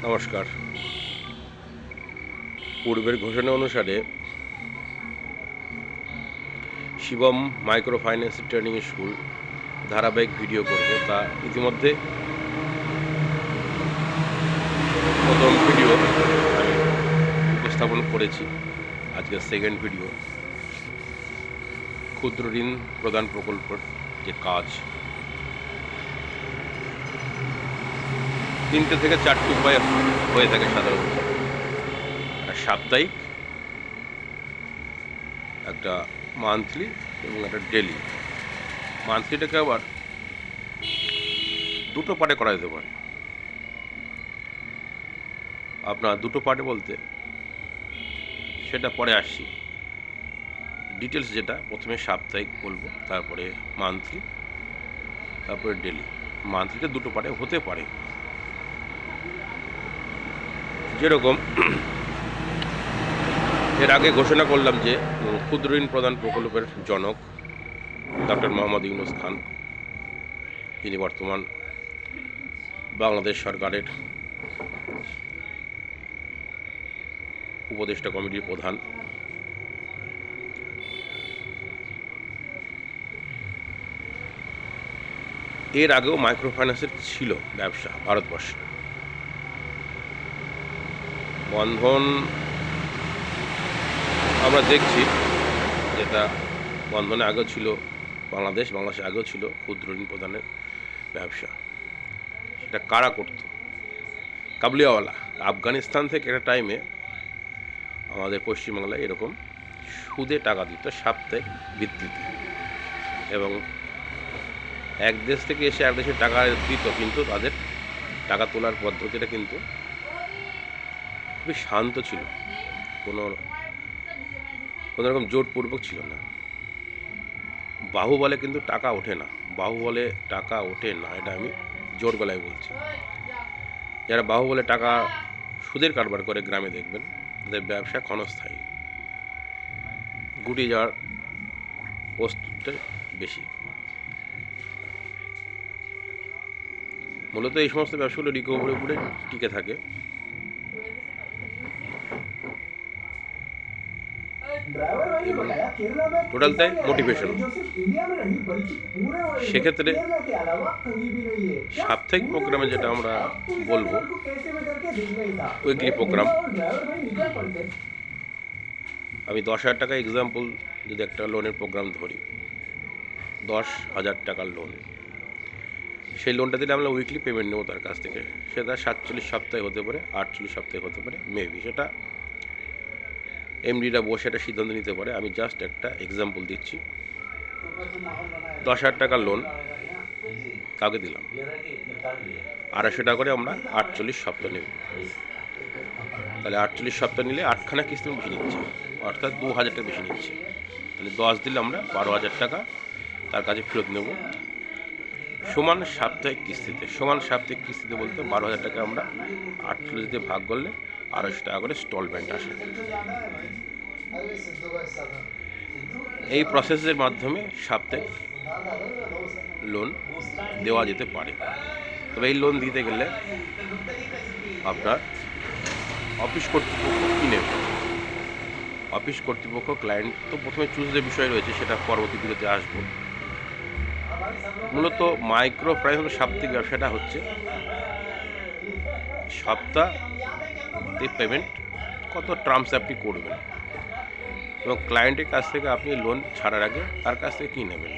নমস্কার। পূর্বের ঘোষণা অনুসারে Shivam micro finance training school ধারাবাহিক ভিডিও করব। তা ইতিমধ্যে প্রথম ভিডিও আমি উপস্থাপন করেছি। আজকের সেকেন্ড ভিডিও ক্ষুদ্র ঋণ প্রদান প্রকল্পের যে কাজ, 3টে থেকে 4টি উপায় হয়ে থাকে সাধারণত। একটা সাপ্তাহিক, একটা মান্থলি এবং একটা ডেলি। মান্থলিটাকে আবার দুটো পার্টে করা যেতে পারে। আপনার দুটো পার্টে বলতে সেটা পরে আসছি। ডিটেলস যেটা প্রথমে সাপ্তাহিক বলবো, তারপরে মান্থলি, তারপরে ডেলি। মান্থলিতে দুটো পার্টে হতে পারে। যেরকম এর আগে ঘোষণা করলাম যে ক্ষুদ্র ঋণ প্রদান প্রকল্পের জনক ডক্টর মোহাম্মদ ইউনুস খান, যিনি বর্তমান বাংলাদেশ সরকারের উপদেষ্টা কমিটির প্রধান, এর আগেও মাইক্রো ফাইন্যান্সের ছিল ব্যবসা ভারতবর্ষে। বন্ধন আমরা দেখছি, যেটা বন্ধনে আগেও ছিল, বাংলাদেশে আগেও ছিল ক্ষুদ্র ঋণ প্রদানের ব্যবসা। সেটা কারা করত? কাবুলিওয়ালা। আফগানিস্তান থেকে একটা টাইমে আমাদের পশ্চিমবাংলায় এরকম সুদে টাকা দিত সাপ্তাহিক ভিত্তিতে, এবং এক দেশ থেকে এসে এক দেশে টাকা দিত, কিন্তু তাদের টাকা তোলার পদ্ধতিটা কিন্তু খুবই শান্ত ছিল, কোনো রকম জোরপূর্বক ছিল না। বাহুবলে কিন্তু টাকা ওঠে না, বাহুবলে টাকা ওঠে না, এটা আমি জোর গলায় বলছি। যারা বাহুবলে টাকা সুদের কারবার করে গ্রামে দেখবেন, তাদের ব্যবসা ক্ষণস্থায়ী, গুটিয়ে যাওয়ার প্রস্তুতটা বেশি। মূলত এই সমস্ত ব্যবসাগুলো রিকভারির উপরে টিকে থাকে। এবং টোটাল তাই মোটিভেশন। সেক্ষেত্রে সাপ্তাহিক প্রোগ্রামে যেটা আমরা বলবো উইকলি প্রোগ্রাম, আমি 10,000 টাকা এক্সাম্পল যদি একটা লোনের প্রোগ্রাম ধরি, 10,000 টাকার লোন, সেই লোনটা দিলে আমরা উইকলি পেমেন্ট নেবো তার কাছ থেকে। সেটা 47 সপ্তাহে হতে পারে, 48 সপ্তাহে হতে পারে, মেবি সেটা এমডিরা বসে একটা সিদ্ধান্ত নিতে পারে। আমি জাস্ট একটা এক্সাম্পল দিচ্ছি। 10,000 টাকার লোন কাউকে দিলাম, 250 টাকা করে আমরা 48 সপ্তাহ নেব। তাহলে 48 সপ্তাহ নিলে 8খানা কিস্তি বেশি নিচ্ছে, অর্থাৎ 2,000 টাকা বেশি নিচ্ছে। তাহলে 10 দিলে আমরা 12,000 টাকা তার কাছে ফেরত নেব, সমান সাপ্তাহিক কিস্তিতে। সমান সাপ্তাহিক কিস্তিতে বলতে 12,000 টাকা আমরা 48 দিয়ে ভাগ করলে 250 টাকা করে ইনস্টলমেন্ট আসে। এই প্রসেসের মাধ্যমে সাপ্তাহিক লোন দেওয়া যেতে পারে। তবে এই লোন দিতে গেলে আপনার অফিস কর্তৃপক্ষ কী নেবে? অফিস কর্তৃপক্ষ, ক্লায়েন্ট তো প্রথমে চুজের বিষয় রয়েছে, সেটা পরবর্তী ভিডিওতে আসবো। মূলত মাইক্রো ফাইন্যান্স সাপ্তাহিক ব্যবসাটা হচ্ছে সপ্তাহে পেমেন্ট, কত টার্মস আপনি করবেন, এবং ক্লায়েন্টের কাছ থেকে আপনি লোন ছাড়ার আগে তার কাছ থেকে কী নেবেন।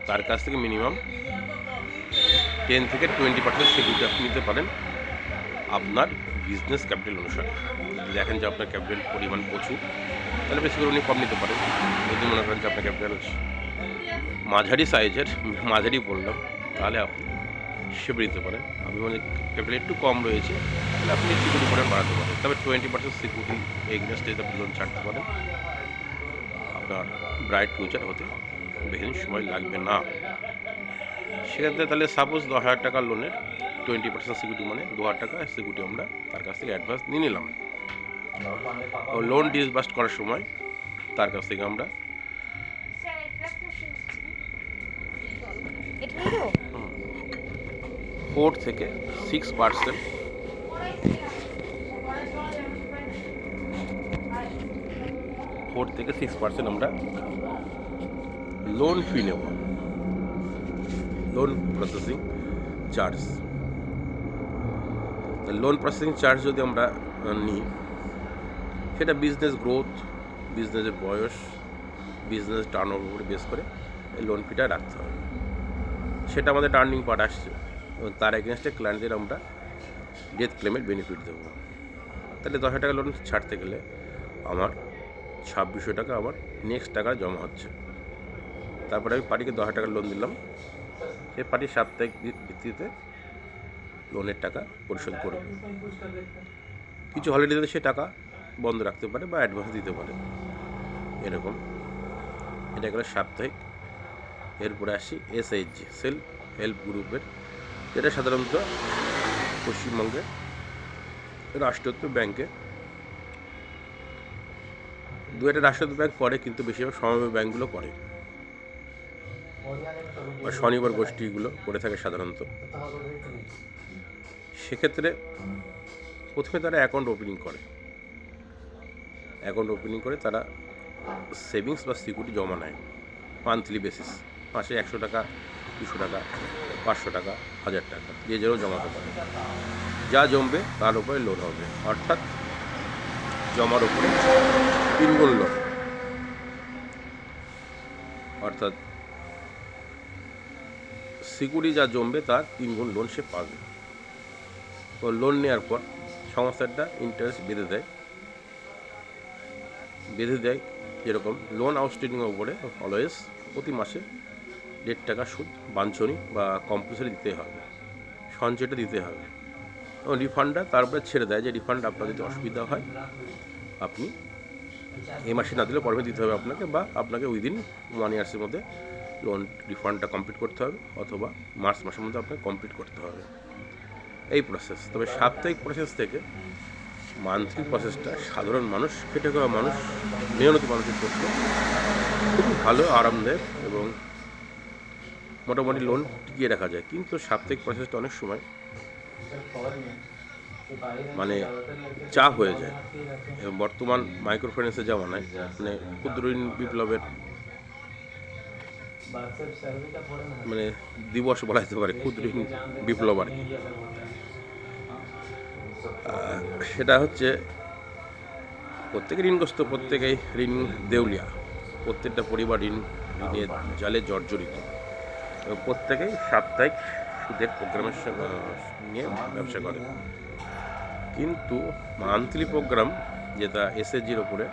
তার কাছ থেকে মিনিমাম 10 থেকে 20% সিকিউরিটি আপনি নিতে পারেন আপনার বিজনেস ক্যাপিটাল অনুসারে। যদি দেখেন যে আপনার ক্যাপিটাল পরিমাণ প্রচুর, তাহলে বেশি করে উনি কম নিতে পারেন। যদি মনে করেন যে আপনার ক্যাপিটাল মাঝারি সাইজের, মাঝারি বললাম, তাহলে আপনি সেভাবে নিতে পারেন। আপনি মানে ক্যাপিটাল একটু কম রয়েছে, তাহলে আপনি সিকিউরিটি পরিমাণ বাড়াতে পারেন। তবে 20% সিকিউরিটি এগেনস্টে আপনি লোন ছাড়তে পারেন। আপনার ব্রাইট ফিউচার হতে বেশি সময় লাগবে না। সেক্ষেত্রে তাহলে সাপোজ 10,000 টাকার লোনের 20% সিকিউরিটি মানে 2,000 টাকা সিকিউরিটি আমরা তার কাছ থেকে অ্যাডভান্স নিয়ে নিলাম। লোন ডিসবার্স করার সময় তার কাছ থেকে আমরা 4 থেকে 6% 4 থেকে 6% আমরা লোন ফি নেব, loan processing charge. Loan processing charge যদি আমরা নিই, সেটা বিজনেস গ্রোথ, বিজনেসের বয়স, বিজনেস টার্ন ওভার উপরে বেস করে এই লোন ফিটা রাখতে হবে। সেটা আমাদের টার্নিং পার্ট আসছে, এবং তার এগেনস্টে ক্লায়েন্টদের আমরা ডেথ ক্লেমের বেনিফিট দেবো। তাহলে 10,000 টাকা লোন ছাড়তে গেলে আমার 2600 টাকা আমার নেক্সট টাকা জমা হচ্ছে। তারপরে আমি পার্টিকে 10,000 টাকা লোন দিলাম, সেই পার্টির সাপ্তাহিক ভিত্তিতে লোনের টাকা পরিশোধ করবে। কিছু হলিডেতে সে টাকা বন্ধ রাখতে পারে বা অ্যাডভান্স দিতে পারে, এরকম। এটা গেলে সাপ্তাহিক। এরপরে আসি SHG, সেলফ হেল্প গ্রুপের, যেটা সাধারণত পশ্চিমবঙ্গের রাষ্ট্রায়ত্ত ব্যাংকে, দু একটা রাষ্ট্রায়ত্ত ব্যাংক করে, কিন্তু বেশিরভাগ সমবায় ব্যাংকগুলো করে, বা স্বনির্ভর গোষ্ঠীগুলো করে থাকে সাধারণত। সেক্ষেত্রে প্রথমে তারা অ্যাকাউন্ট ওপেনিং করে তারা সেভিংস বা সিকিউরিটি জমা নেয় মান্থলি বেসিস। মাসে 100 টাকা, 200 টাকা, 500 টাকা, 1000 টাকা যে যেন জমাতে পারে। যা জমবে তার উপরে লোন হবে, অর্থাৎ জমার উপরে 3 গুণ লোন, অর্থাৎ সিকিউরিটি যা জমবে তার 3 গুণ লোন সে পাবে। তো লোন নেওয়ার পর সংস্থাটা ইন্টারেস্ট বেঁধে দেয়, যেরকম লোন আউটস্ট্যান্ডিংয়ের উপরে অলওয়েজ প্রতি মাসে 1.5 টাকা সুদ বাঞ্ছনিক বা কম্পালসারি দিতে হবে, সঞ্চয়টা দিতে হবে। এবং রিফান্ডটা তারপরে ছেড়ে দেয়, যে রিফান্ড আপনার যদি অসুবিধা হয় আপনি এই মাসে না দিলে পরে দিতে হবে আপনাকে, বা আপনাকে উইদিন 1 ইয়ার্সের মধ্যে লোন রিফান্ডটা কমপ্লিট করতে হবে, অথবা মার্চ মাসের মধ্যে আপনাকে কমপ্লিট করতে হবে, এই প্রসেস। তবে সাপ্তাহিক প্রসেস থেকে মান্থলি প্রসেসটা সাধারণ মানুষ, খেটে খাওয়া মানুষ, মেহনতি মানুষের পক্ষে খুবই ভালো, আরামদায়ক, এবং মোটামুটি লোন টিকিয়ে রাখা যায়। কিন্তু সাপ্তাহিক প্রসেসটা অনেক সময় মানে চাপ হয়ে যায়, এবং বর্তমান মাইক্রো ফাইন্যান্সের জামানায়, মানে ক্ষুদ্র ঋণ বিপ্লবের মানে দিবস বলা যেতে পারে, ক্ষুদ্র ঋণ বিপ্লব আর কি। সেটা হচ্ছে প্রত্যেকে ঋণগ্রস্ত, প্রত্যেকেই ঋণ দেউলিয়া, প্রত্যেকটা পরিবার ঋণের জালে জর্জরিত, এবং প্রত্যেকেই সাপ্তাহিক সুদের প্রোগ্রামের নিয়ে ব্যবসা করে। কিন্তু মান্থলি প্রোগ্রাম যেটা SHGর ওপরে,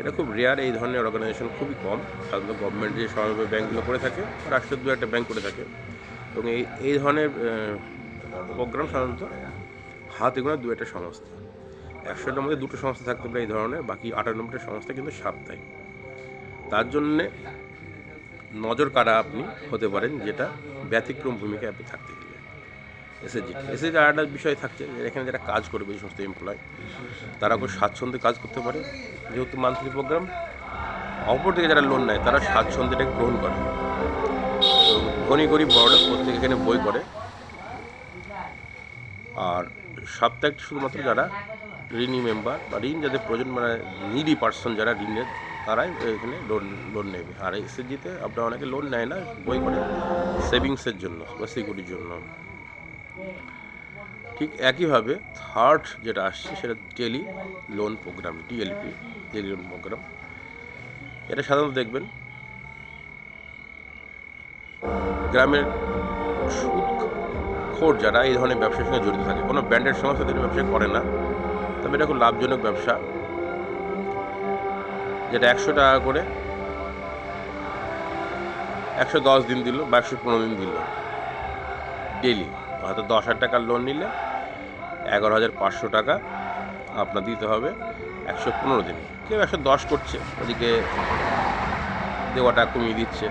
এটা খুব রেয়ার। এই ধরনের অর্গানাইজেশন খুবই কম, সাধারণত গভর্নমেন্ট যে সমবায় ব্যাংকগুলো করে থাকে, রাষ্ট্রের 2-1টা ব্যাংক করে থাকে, এবং এই ধরনের প্রোগ্রাম সাধারণত হাতে গোনা 2-1টা সংস্থা, 100টার মধ্যে 2টো সংস্থা থাকতে পারে এই ধরনের, বাকি 98টা সংস্থা কিন্তু সাপ্তাহিক। তার জন্যে নজর কাড়া আপনি হতে পারেন, যেটা ব্যতিক্রম ভূমিকায় আপনি থাকতে গেলে। SHG আর একটা বিষয় থাকছে, এখানে যারা কাজ করবে, এই সমস্ত এমপ্লয়, তারা খুব স্বাচ্ছন্দ্যে কাজ করতে পারে, যেহেতু মান্থলি প্রোগ্রাম। অপর থেকে যারা লোন নেয় তারা স্বাচ্ছন্দ্যটা গ্রহণ করে, ধনী গরিব বড় প্রত্যেকে এখানে বই করে। আর সাপ্তাহিক শুধুমাত্র যারা ঋণী মেম্বার বা ঋণ যাদের প্রয়োজন, মানে নিডি পার্সন যারা ঋণের, তারাই এখানে লোন নেবে। আর SHGতে আপনার অনেকে লোন নেয় না, বই করে সেভিংসের জন্য বা সিকিউরিটির জন্য। ঠিক একইভাবে থার্ড যেটা আসছে, সেটা daily loan program, DLP, daily loan program. এটা সাধারণত দেখবেন গ্রামের সুদখোর যারা এই ধরনের ব্যবসার সঙ্গে জড়িত থাকে, কোনো ব্র্যান্ডেড সংস্থা তাদের ব্যবসা করে না, তবে এটা খুব লাভজনক ব্যবসা, যেটা 100 টাকা করে 110 দিন দিল বা 115 দিন দিল ডেলি। হয়তো 10,000 টাকার লোন নিলে 11,500 টাকা আপনার দিতে হবে 115 দিনে। কেউ 110 করছে, ওদিকে দেওয়াটা কমিয়ে দিচ্ছে,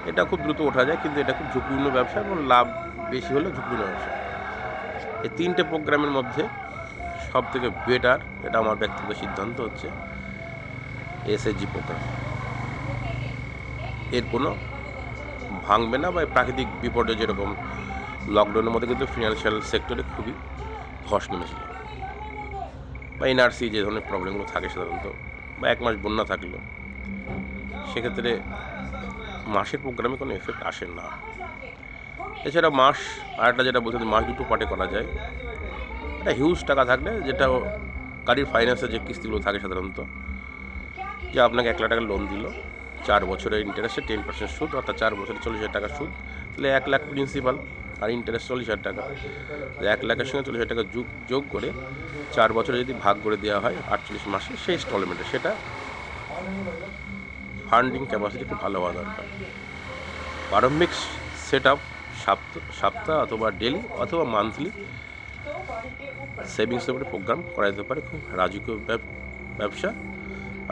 এটা খুব দ্রুত ওঠা যায়, কিন্তু এটা খুব ঝুঁকিপূর্ণ ব্যবসা, এবং লাভ বেশি হলে ঝুঁকিপূর্ণ ব্যবসা। এই 3টে প্রোগ্রামের মধ্যে সব থেকে বেটার, এটা আমার ব্যক্তিগত সিদ্ধান্ত, হচ্ছে SHG প্রোগ্রাম। এর কোনো ভাঙবে না, বা প্রাকৃতিক বিপর্যয় যেরকম লকডাউনের মধ্যে কিন্তু ফিনান্সিয়াল সেক্টরে খুবই ধস নেমেছিল, বা এনআরসি যে ধরনের প্রবলেমগুলো থাকে সাধারণত, বা 1 মাস বন্যা থাকলো, সেক্ষেত্রে মাসের প্রোগ্রামে কোনো এফেক্ট আসে না। এছাড়া মাস আরেকটা যেটা বলতে মাস দুটো পার্টে করা যায়। একটা হিউজ টাকা থাকলে, যেটা গাড়ির ফাইন্যান্সের যে কিস্তিগুলো থাকে সাধারণত, যে আপনাকে 1 লাখ টাকা লোন দিল, 4 বছরের ইন্টারেস্টে 10% সুদ, অর্থাৎ 4 বছরে 40,000 টাকা সুদ, তাহলে 1 লাখ প্রিন্সিপাল আর ইন্টারেস্ট 40,000 টাকা। 1 লাখের সঙ্গে 40,000 টাকা যোগ করে 4 বছরে যদি ভাগ করে দেওয়া হয় 48 মাসে, সেই ইনস্টলমেন্টে, সেটা ফান্ডিং ক্যাপাসিটি খুব ভালো হওয়া দরকার। প্রারম্ভিক সেট আপ সপ্তাহ অথবা ডেলি অথবা মান্থলি সেভিংসের উপরে প্রোগ্রাম করা যেতে পারে। খুব রাজকীয় ব্যবসা।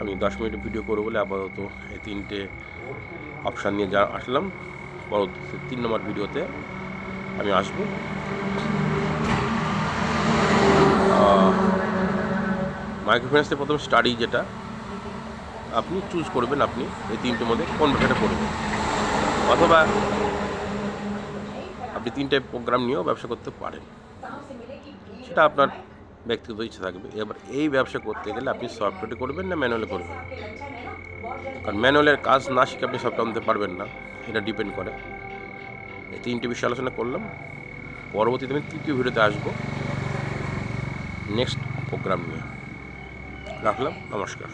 আমি 10 মিনিটের ভিডিও করবো বলে আপাতত এই 3টে অপশান নিয়ে আসলাম। পরবর্তী 3 নম্বর ভিডিওতে আমি আসবো। মাইক্রো ফাইন্যান্সের প্রথম স্টাডি যেটা আপনি চুজ করবেন, আপনি এই 3টের মধ্যে কোন ব্যবসাটা করবেন, অথবা আপনি 3টে প্রোগ্রাম নিয়েও ব্যবসা করতে পারেন, সেটা আপনার ব্যক্তিগত ইচ্ছা থাকবে। এবার এই ব্যবসা করতে গেলে আপনি সফটওয়্যারে করবেন না ম্যানুয়ালে করবেন, কারণ ম্যানুয়ালের কাজ না শিখে আপনি সফটওয়্যার আনতে পারবেন না, এটা ডিপেন্ড করে। এই 3টে বিষয় আলোচনা করলাম। পরবর্তীতে আমি 3য় ভিডিওতে আসবো নেক্সট প্রোগ্রাম নিয়ে। রাখলাম, নমস্কার।